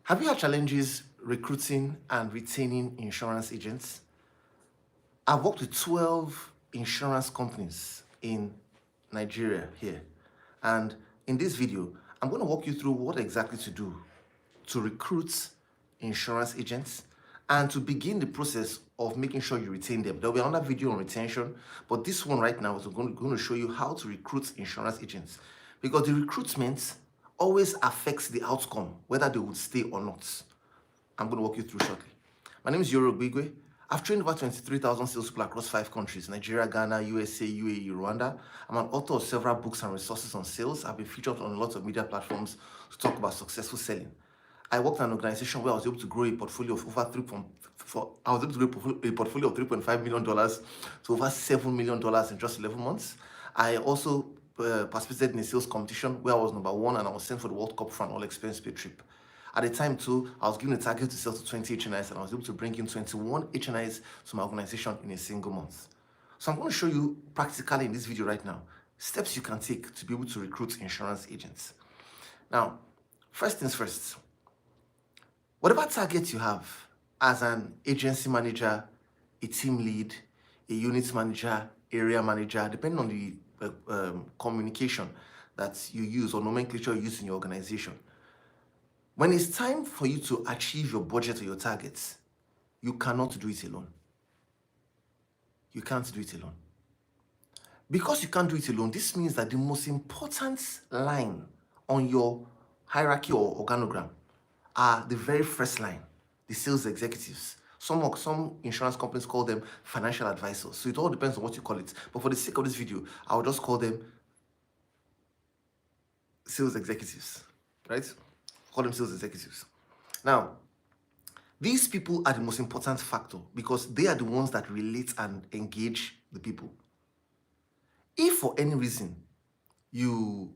Have you had challenges recruiting and retaining insurance agents? I've worked with 12 insurance companies in Nigeria here. And in this video, I'm going to walk you through what exactly to do to recruit insurance agents and to begin the process of making sure you retain them. There'll be another video on retention, but this one right now is going to show you how to recruit insurance agents, because the recruitment always affects the outcome, whether they would stay or not. I'm going to walk you through shortly. My name is Iyore. I've trained over 23,000 salespeople across 5 countries: Nigeria, Ghana, USA, UAE, Rwanda. I'm an author of several books and resources on sales. I've been featured on lots of media platforms to talk about successful selling. I worked in an organization where I was able to grow a portfolio of over $3.5 million to over $7 million in just 11 months. I also participated in a sales competition where I was number 1 and I was sent for the World Cup for an all-expense paid trip. At the time too, I was given a target to sell to 20 HNIs and I was able to bring in 21 HNIs to my organization in a single month. So I'm going to show you practically in this video right now steps you can take to be able to recruit insurance agents. Now, first things first, whatever target you have as an agency manager, a team lead, a unit manager, area manager, depending on the communication that you use or nomenclature you use in your organization, when it's time for you to achieve your budget or your targets, you cannot do it alone. You can't do it alone. Because you can't do it alone, this means that the most important line on your hierarchy or organogram are the very first line, the sales executives. Some insurance companies call them financial advisors. So it all depends on what you call it. But for the sake of this video, I'll just call them sales executives, right? Call them sales executives. Now, these people are the most important factor because they are the ones that relate and engage the people. If for any reason you're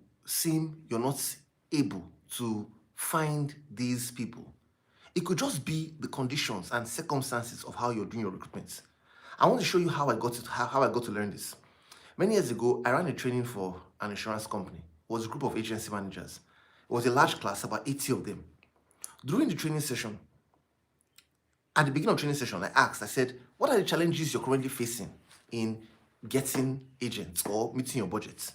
not able to find these people, it could just be the conditions and circumstances of how you're doing your recruitment. I want to show you how I got to learn this. Many years ago, I ran a training for an insurance company. It was a group of agency managers. It was a large class, about 80 of them. During the training session, at the beginning of the training session, I said, what are the challenges you're currently facing in getting agents or meeting your budgets?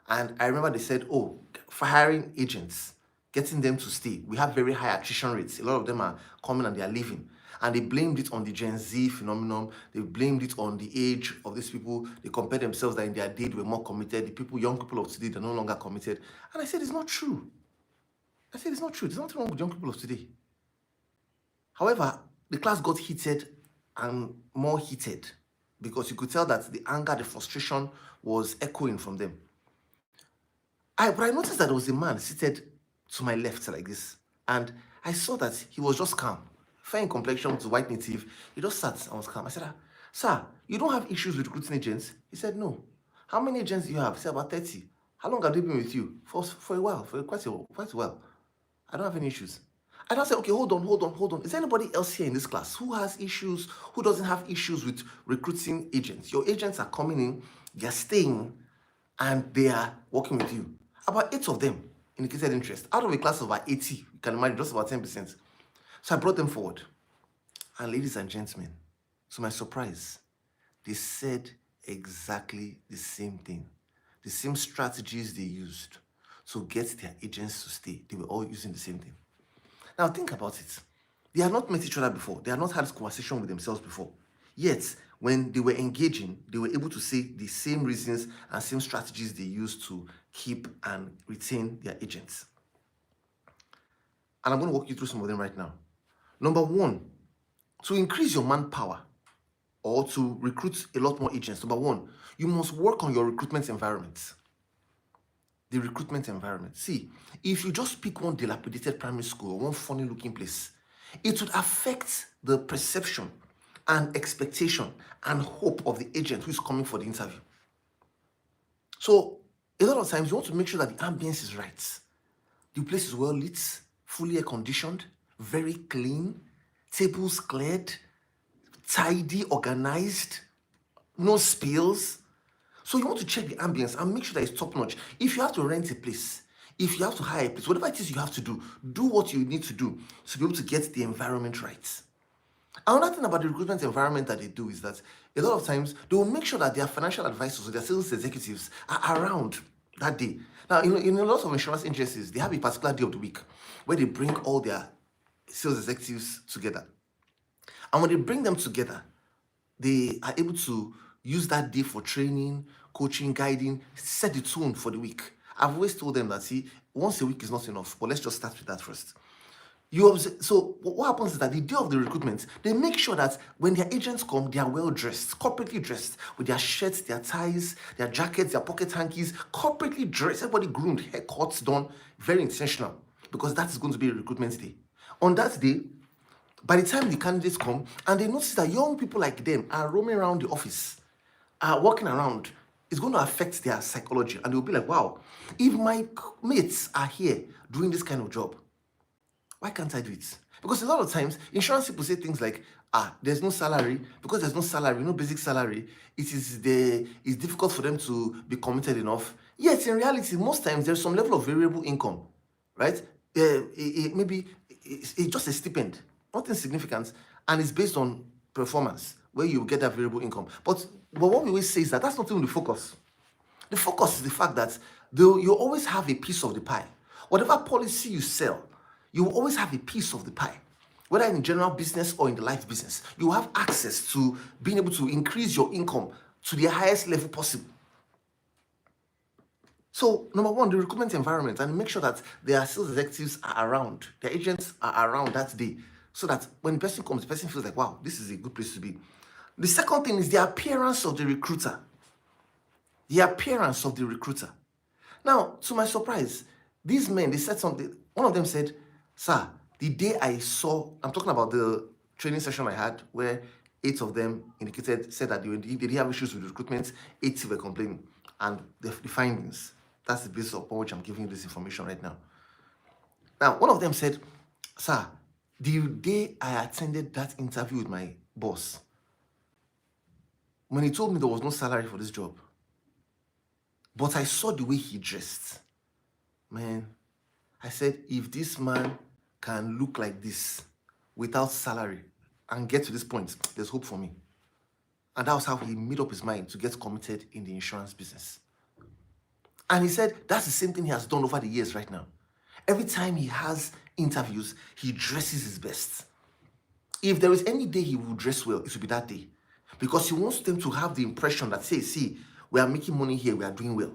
And I remember they said, for hiring agents, getting them to stay, we have very high attrition rates. A lot of them are coming and they are leaving. And they blamed it on the Gen Z phenomenon. They blamed it on the age of these people. They compared themselves that in their day they were more committed. Young people of today, they're no longer committed. And I said, it's not true. There's nothing wrong with young people of today. However, the class got heated and more heated because you could tell that the anger, the frustration was echoing from them. But I noticed that there was a man seated to my left like this, and I saw that he was just calm. Fair in complexion, to white native. He just sat and was calm. I said, sir, you don't have issues with recruiting agents? He said, no. How many agents do you have? He said, about 30. How long have they been with you? For a while, quite a while. I don't have any issues. And I said, okay, hold on. Is there anybody else here in this class who has issues, who doesn't have issues with recruiting agents? Your agents are coming in, they're staying, and they are working with you. About 8 of them indicated interest. Out of a class of about 80, you can imagine, just about 10%. So I brought them forward. And ladies and gentlemen, to my surprise, they said exactly the same thing. The same strategies they used to get their agents to stay. They were all using the same thing. Now think about it. They had not met each other before. They had not had this conversation with themselves before. Yet, when they were engaging, they were able to say the same reasons and same strategies they used to keep and retain their agents. And I'm going to walk you through some of them right now. Number 1, to increase your manpower or to recruit a lot more agents, number 1, you must work on your recruitment environment. The recruitment environment. See, if you just pick one dilapidated primary school or one funny looking place, it would affect the perception and expectation and hope of the agent who is coming for the interview. So a lot of times you want to make sure that the ambience is right. The place is well lit, fully air conditioned, very clean, tables cleared, tidy, organized, no spills. So you want to check the ambience and make sure that it's top notch. If you have to rent a place, if you have to hire a place, whatever it is you have to do what you need to do to be able to get the environment right. Another thing about the recruitment environment that they do is that a lot of times they will make sure that their financial advisors or their sales executives are around that day. Now, in a lot of insurance agencies, they have a particular day of the week where they bring all their sales executives together. And when they bring them together, they are able to use that day for training, coaching, guiding, set the tone for the week. I've always told them that, see, once a week is not enough, but let's just start with that first. So what happens is that the day of the recruitment, they make sure that when their agents come, they are well dressed, corporately dressed, with their shirts, their ties, their jackets, their pocket hankies, corporately dressed, everybody groomed, haircuts done, very intentional, because that is going to be a recruitment day. On that day, by the time the candidates come and they notice that young people like them are roaming around the office, are walking around, it's going to affect their psychology, and they'll be like, wow, if my mates are here doing this kind of job, why can't I do it? Because a lot of times, insurance people say things like, there's no salary. Because there's no salary, no basic salary, it's difficult for them to be committed enough. Yes, in reality, most times there's some level of variable income, right? Maybe it's just a stipend, nothing significant, and it's based on performance, where you get that variable income. But what we always say is that that's not even the focus. The focus is the fact that you always have a piece of the pie. Whatever policy you sell, you will always have a piece of the pie. Whether in general business or in the life business, you have access to being able to increase your income to the highest level possible. So, number one, the recruitment environment, and make sure that their sales executives are around, their agents are around that day, so that when the person comes, the person feels like, wow, this is a good place to be. The second thing is the appearance of the recruiter. The appearance of the recruiter. Now, to my surprise, these men, they said something. One of them said, sir, the day I saw, I'm talking about the training session I had where 8 of them said that they didn't have issues with recruitment, 8 were complaining. And the findings, that's the basis upon which I'm giving you this information right now. Now, one of them said, sir, the day I attended that interview with my boss, when he told me there was no salary for this job, but I saw the way he dressed, man, I said, if this man can look like this without salary and get to this point, there's hope for me. And that was how he made up his mind to get committed in the insurance business. And he said that's the same thing he has done over the years right now. Every time he has interviews, he dresses his best. If there is any day he will dress well, it will be that day. Because he wants them to have the impression that, say, see, we are making money here, we are doing well.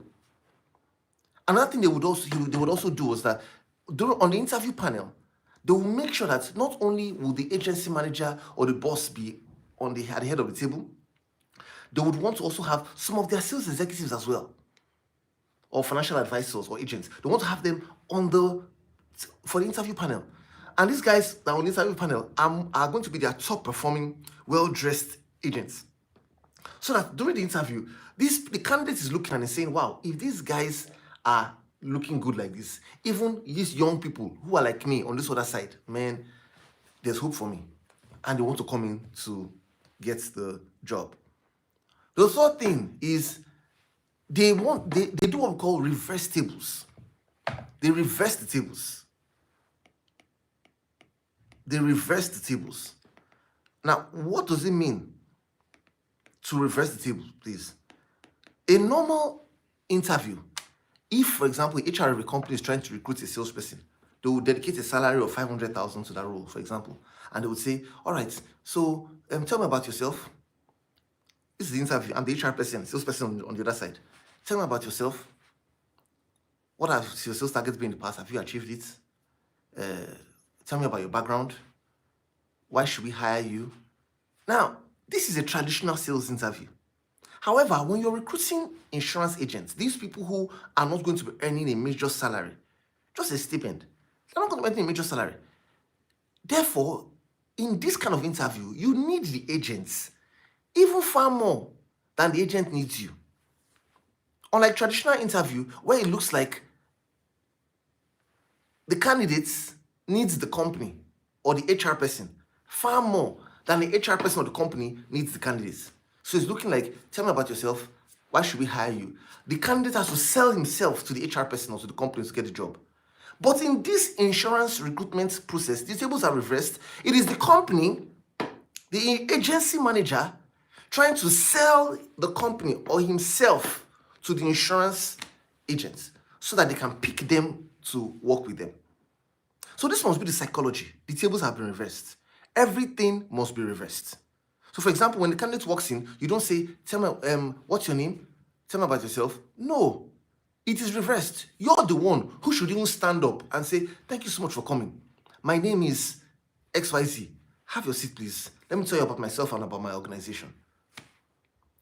Another thing they would also do was that on the interview panel, they will make sure that not only will the agency manager or the boss be at the head of the table, they would want to also have some of their sales executives as well, or financial advisors or agents. They want to have them for the interview panel. And these guys that are on the interview panel are going to be their top performing, well-dressed agents. So that during the interview, the candidate is looking and is saying, wow, if these guys are looking good like this, even these young people who are like me on this other side, man, there's hope for me. And they want to come in to get the job. The third thing is they do what we call reverse tables. They reverse the tables. They reverse the tables. Now, what does it mean to reverse the table, please? A normal interview, if, for example, HR of a company is trying to recruit a salesperson, they will dedicate a salary of 500,000 to that role, for example. And they would say, all right, so tell me about yourself. This is the interview. I'm the HR person, salesperson on the other side. Tell me about yourself. What have your sales targets been in the past? Have you achieved it? Tell me about your background. Why should we hire you? Now, this is a traditional sales interview. However, when you're recruiting insurance agents, these people who are not going to be earning a major salary, just a stipend, they're not going to be earning a major salary. Therefore, in this kind of interview, you need the agents even far more than the agent needs you. Unlike traditional interview, where it looks like the candidates needs the company or the HR person far more than the HR person or the company needs the candidates. So it's looking like, tell me about yourself. Why should we hire you? The candidate has to sell himself to the HR person or to the company to get the job. But in this insurance recruitment process, the tables are reversed. It is the company, the agency manager, trying to sell the company or himself to the insurance agents so that they can pick them to work with them. So this must be the psychology. The tables have been reversed. Everything must be reversed. So for example, when the candidate walks in, you don't say, tell me, what's your name? Tell me about yourself. No, it is reversed. You're the one who should even stand up and say, thank you so much for coming. My name is XYZ. Have your seat, please. Let me tell you about myself and about my organization.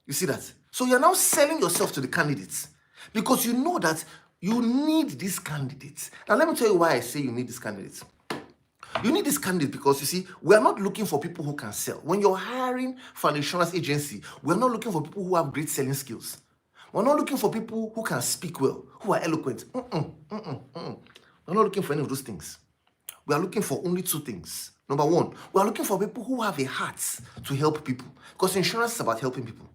You see that? So you're now selling yourself to the candidates because you know that you need these candidates. Now, let me tell you why I say you need these candidates. You need this candidate because, you see, we are not looking for people who can sell. When you're hiring for an insurance agency, we're not looking for people who have great selling skills. We're not looking for people who can speak well, who are eloquent. We're not looking for any of those things. We are looking for only two things. Number one, we are looking for people who have a heart to help people because insurance is about helping people.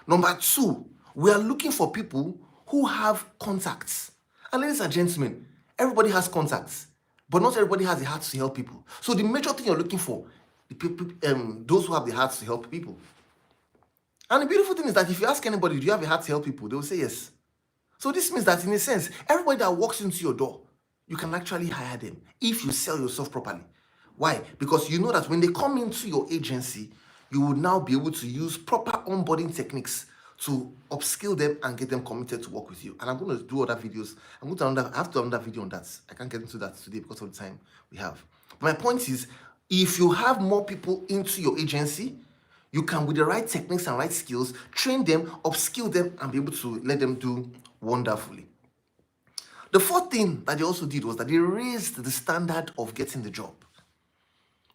Number two, we are looking for people who have contacts. And ladies and gentlemen, everybody has contacts, but not everybody has the heart to help people. So the major thing you're looking for, those who have the heart to help people. And the beautiful thing is that if you ask anybody, do you have a heart to help people? They will say yes. So this means that in a sense, everybody that walks into your door, you can actually hire them if you sell yourself properly. Why? Because you know that when they come into your agency, you will now be able to use proper onboarding techniques to upskill them and get them committed to work with you. And I'm going to do other videos. I have to do another video on that. I can't get into that today because of the time we have. But my point is, if you have more people into your agency, you can, with the right techniques and right skills, train them, upskill them, and be able to let them do wonderfully. The fourth thing that they also did was that they raised the standard of getting the job.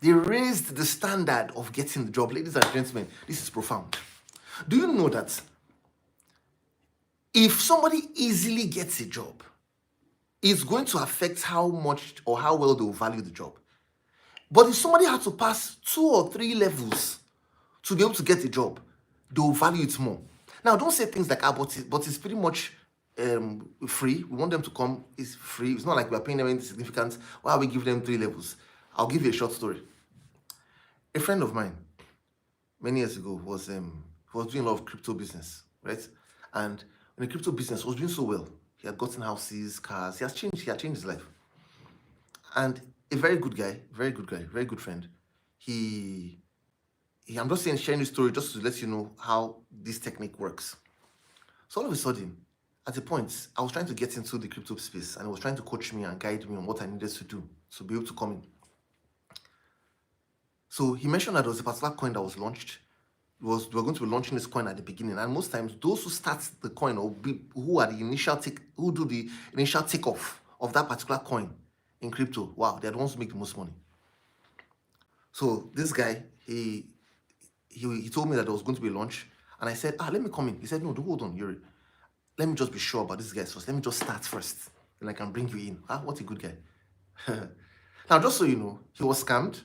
They raised the standard of getting the job. Ladies and gentlemen, this is profound. Do you know that if somebody easily gets a job, it's going to affect how much or how well they will value the job? But if somebody had to pass 2 or 3 levels to be able to get a job, they will value it more. Now, don't say things like, but it's pretty much free. We want them to come. It's free. It's not like we're paying them anything significant. Why are we giving them 3 levels? I'll give you a short story. A friend of mine, many years ago, was doing a lot of crypto business, right? And when the crypto business was doing so well, he had gotten houses, cars. He had changed his life. And a very good guy, very good friend. I'm just sharing this story just to let you know how this technique works. So all of a sudden, at a point, I was trying to get into the crypto space, and he was trying to coach me and guide me on what I needed to do to be able to come in. So he mentioned that there was a particular coin that was launched. We were going to be launching this coin at the beginning, and most times those who start the coin or who do the initial takeoff of that particular coin in crypto, wow, they're the ones who make the most money. So this guy, he told me that there was going to be a launch, and I said, let me come in. He said, no, hold on, Iyore. Let me just be sure about this guy first. Let me just start first, then I can bring you in. What a good guy. Now, just so you know, he was scammed,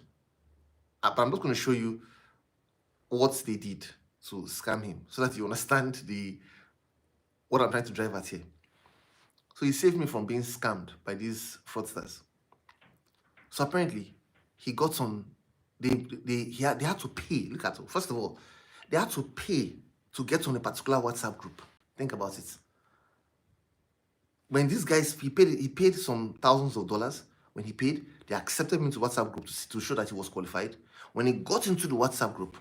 but I'm just going to show you what they did to scam him so that you understand what I'm trying to drive at here. So he saved me from being scammed by these fraudsters. So apparently, he got on. They had to pay. Look at it. First of all, they had to pay to get on a particular WhatsApp group. Think about it. When these guys, he paid some thousands of dollars. When he paid, they accepted him into WhatsApp group to show that he was qualified. When he got into the WhatsApp group,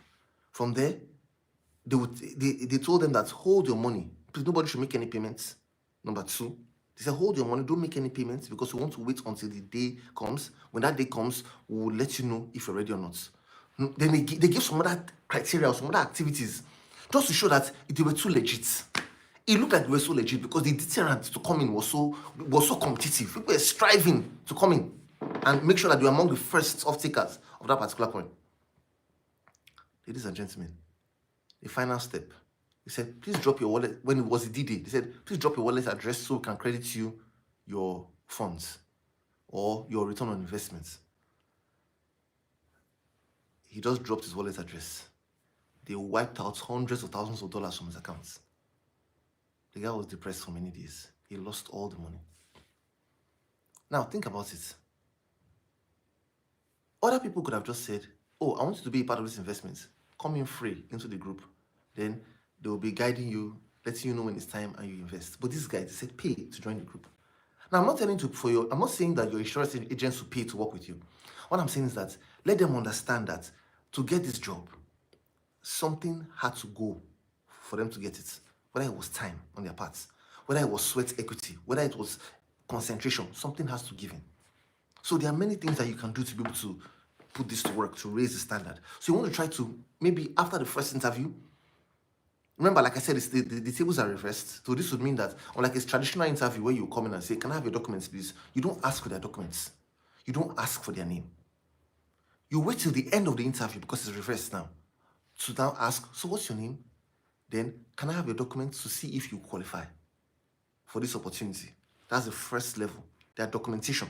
from there, they told them that hold your money. Please, nobody should make any payments. Number 2, they said hold your money, don't make any payments because we want to wait until the day comes. When that day comes, we will let you know if you're ready or not. Then they give some other criteria, some other activities, just to show that they were too legit. It looked like they were so legit because the deterrent to come in was so competitive. People were striving to come in and make sure that they were among the first off-takers of that particular coin. Ladies and gentlemen, the final step. He said, please drop your wallet. When it was the D-Day, they said, please drop your wallet address so we can credit you your funds or your return on investments. He just dropped his wallet address. They wiped out hundreds of thousands of dollars from his accounts. The guy was depressed for many days. He lost all the money. Now, think about it. Other people could have just said, oh, I want you to be a part of this investment. Come in free into the group. Then they will be guiding you, letting you know when it's time and you invest. But this guy, they said, pay to join the group. Now, I'm not telling you I'm not saying that your insurance agents will pay to work with you. What I'm saying is that let them understand that to get this job, something had to go for them to get it. Whether it was time on their parts, whether it was sweat equity, whether it was concentration, something has to give in. So there are many things that you can do to be able to put this to work, to raise the standard. So you want to try to, maybe after the first interview, remember, like I said, the tables are reversed. So this would mean that, unlike a traditional interview where you come in and say, can I have your documents, please? You don't ask for their documents. You don't ask for their name. You wait till the end of the interview, because it's reversed now, to now ask, so what's your name? Then, can I have your documents to see if you qualify for this opportunity? That's the first level. Their documentation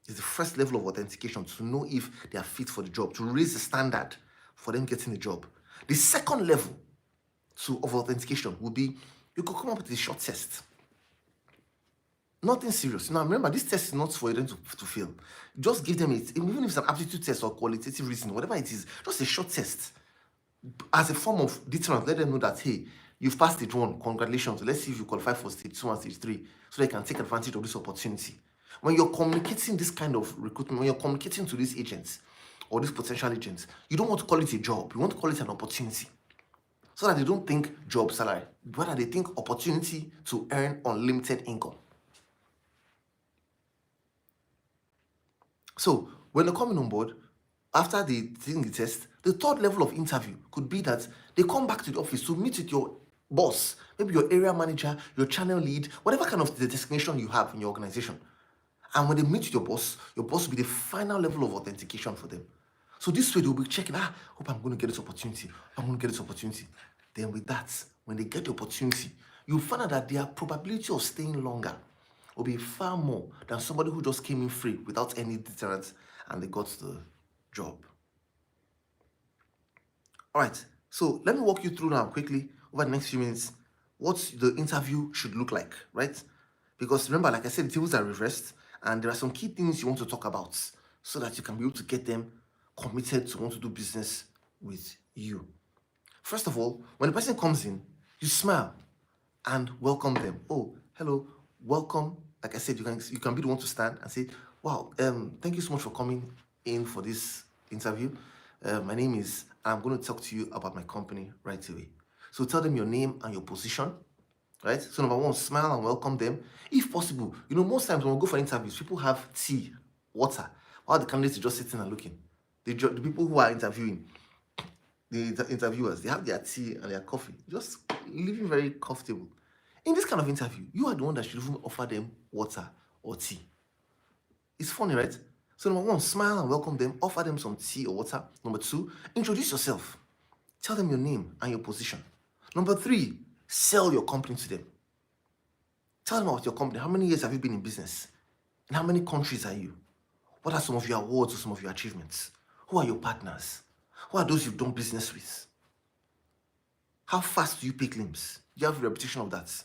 is the first level of authentication to know if they are fit for the job, to raise the standard for them getting the job. The second level of authentication would be, you could come up with a short test. Nothing serious. Now remember, this test is not for them to fail. Just give them it, even if it's an aptitude test or qualitative reasoning, whatever it is, just a short test. As a form of deterrent, let them know that, hey, you've passed stage 1, congratulations. Let's see if you qualify for stage 2 and stage 3, so they can take advantage of this opportunity. When you're communicating this kind of recruitment, when you're communicating to these agents or these potential agents, you don't want to call it a job. You want to call it an opportunity, so that they don't think job salary, rather they think opportunity to earn unlimited income. So when they're coming on board, after they taking the test, the third level of interview could be that they come back to the office to meet with your boss, maybe your area manager, your channel lead, whatever kind of the designation you have in your organization. And when they meet with your boss will be the final level of authentication for them. So this way they'll be checking, hope I'm going to get this opportunity. I'm going to get this opportunity. Then with that, when they get the opportunity, you'll find out that their probability of staying longer will be far more than somebody who just came in free without any deterrence and they got the job. All right, so let me walk you through now quickly over the next few minutes what the interview should look like, right? Because remember, like I said, the tables are reversed and there are some key things you want to talk about so that you can be able to get them committed to want to do business with you. First of all, when the person comes in, you smile and welcome them. Oh, hello, welcome. Like I said, you can be the one to stand and say, wow, thank you so much for coming in for this interview. My name is, I'm going to talk to you about my company right away. So tell them your name and your position, right? So number one, smile and welcome them. If possible, most times when we go for interviews, people have tea, water, while the candidates are just sitting and looking. The people who are interviewing, the interviewers, they have their tea and their coffee, just living very comfortable. In this kind of interview, you are the one that should even offer them water or tea. It's funny, right? So number one, smile and welcome them, offer them some tea or water. Number two, introduce yourself. Tell them your name and your position. Number three, sell your company to them. Tell them about your company. How many years have you been in business? In how many countries are you? What are some of your awards or some of your achievements? Who are your partners? Who are those you've done business with? How fast do you pay claims? Do you have a reputation of that?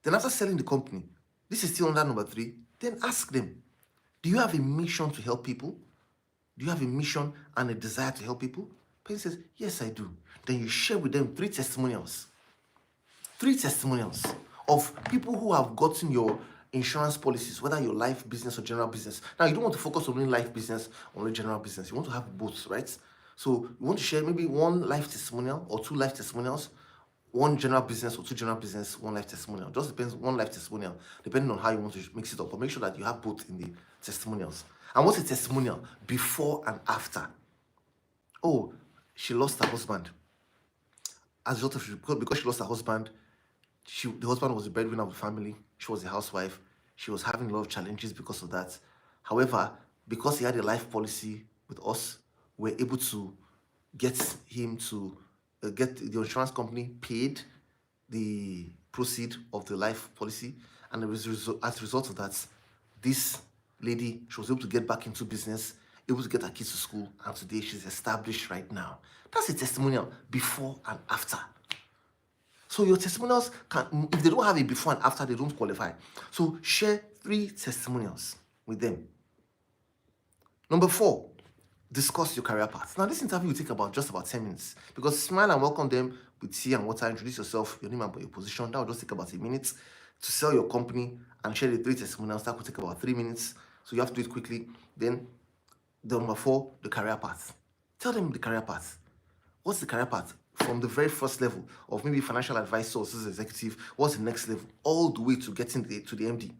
Then after selling the company, this is still under number three, then ask them, do you have a mission to help people? Do you have a mission and a desire to help people? Person says, yes, I do. Then you share with them three testimonials of people who have gotten your insurance policies, whether your life business or general business. Now, you don't want to focus on only life business or only general business. You want to have both, right? So you want to share maybe one life testimonial or two life testimonials, one general business or two general business, one life testimonial. Just depends, one life testimonial, depending on how you want to mix it up. But make sure that you have both in the testimonials. And what's a testimonial? Before and after. Oh, she lost her husband. As a result of, because she lost her husband, the husband was the breadwinner of the family. She was a housewife. She was having a lot of challenges because of that. However, because he had a life policy with us, we're able to get him to get the insurance company paid the proceed of the life policy. And as a result of that, this lady, she was able to get back into business, able to get her kids to school, and today she's established right now. That's a testimonial before and after. So your testimonials can, if they don't have a before and after, they don't qualify. So share 3 testimonials with them. Number 4, discuss your career path. Now, this interview will take just about 10 minutes because smile and welcome them with tea and water, introduce yourself, your name and your position. That will just take about 1 minute. To sell your company and share the 3 testimonials, that could take about 3 minutes. So you have to do it quickly. Then, number 4, the career path. Tell them the career path. What's the career path? From the very first level of maybe financial advisor or sales executive, what's the next level? All the way to getting to the MD.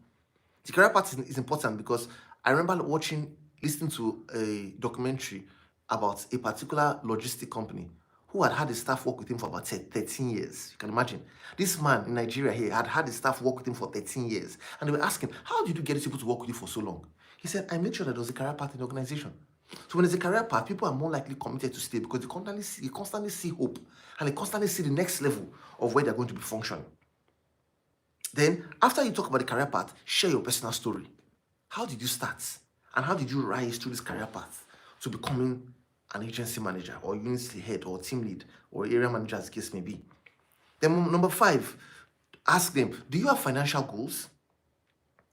The career path is important because I remember listening to a documentary about a particular logistic company who had his staff work with him for about 13 years. You can imagine. This man in Nigeria here had his staff work with him for 13 years. And they were asking, how did you get these people to work with you for so long? He said, I made sure that there was a career path in the organization. So when there's a career path, people are more likely committed to stay because they constantly see hope and they constantly see the next level of where they're going to be functioning. Then, after you talk about the career path, share your personal story. How did you start? And how did you rise through this career path to becoming an agency manager or unit head or team lead or area manager, as the case may be? Then number 5, ask them, do you have financial goals?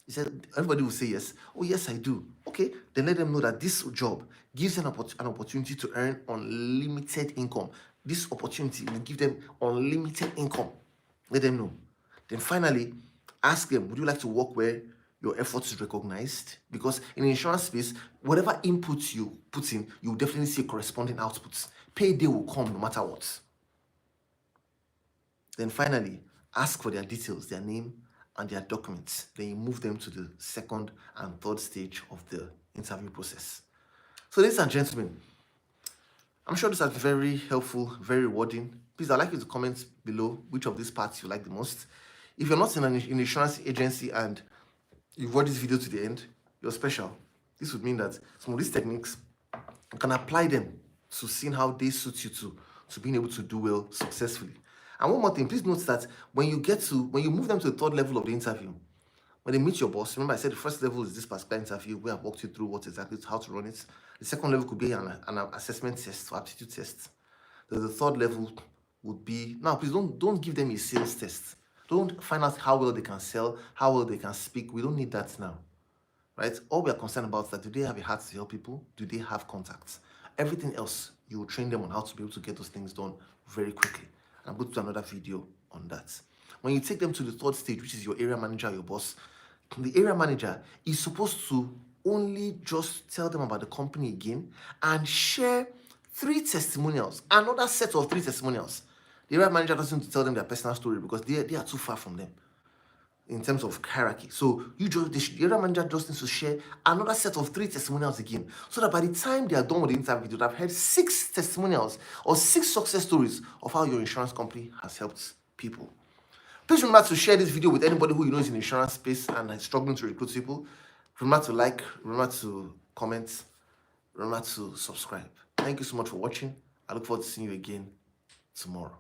He said, everybody will say yes. Oh, yes, I do. Okay, then let them know that this job gives them an opportunity to earn unlimited income. This opportunity will give them unlimited income. Let them know. Then finally, ask them, would you like to work where your effort is recognized? Because in the insurance space, whatever inputs you put in, you will definitely see corresponding outputs. Payday will come no matter what. Then finally, ask for their details, their name, and their documents. Then you move them to the 2nd and 3rd stage of the interview process. So ladies and gentlemen, I'm sure this has been very helpful, very rewarding. Please, I'd like you to comment below which of these parts you like the most. If you're not in an insurance agency and you've watched this video to the end, you're special. This would mean that some of these techniques, you can apply them to seeing how they suit you to being able to do well successfully. And one more thing, please note that when you move them to the 3rd level of the interview, when they meet your boss, remember I said the first level is this particular interview where I've walked you through how to run it. The 2nd level could be an assessment test or aptitude test. The 3rd level would be, now please don't give them a sales test. Don't find out how well they can sell, how well they can speak. We don't need that now, right? All we are concerned about is that do they have a heart to help people? Do they have contacts? Everything else, you will train them on how to be able to get those things done very quickly. I'm going to do another video on that. When you take them to the 3rd stage, which is your area manager, your boss, the area manager is supposed to only just tell them about the company again and share 3 testimonials, another set of 3 testimonials. The area manager doesn't need to tell them their personal story because they are too far from them in terms of hierarchy. So the area manager just needs to share another set of 3 testimonials again, so that by the time they are done with the interview, they would have heard 6 testimonials or 6 success stories of how your insurance company has helped people. Please remember to share this video with anybody who you know is in the insurance space and is struggling to recruit people. Remember to like, remember to comment, remember to subscribe. Thank you so much for watching. I look forward to seeing you again tomorrow.